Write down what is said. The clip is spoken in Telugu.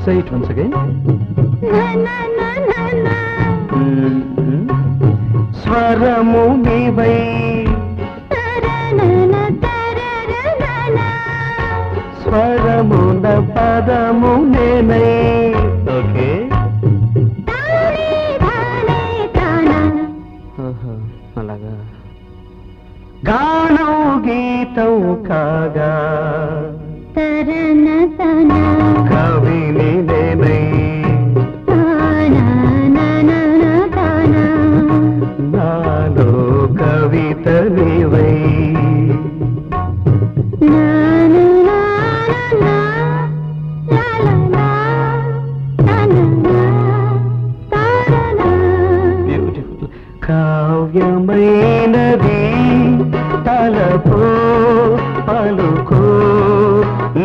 Say it once again. స్వరము నీవై స్వరమున పదము నేనై. ఓకే, అలాగా. గానం గీతం కాగా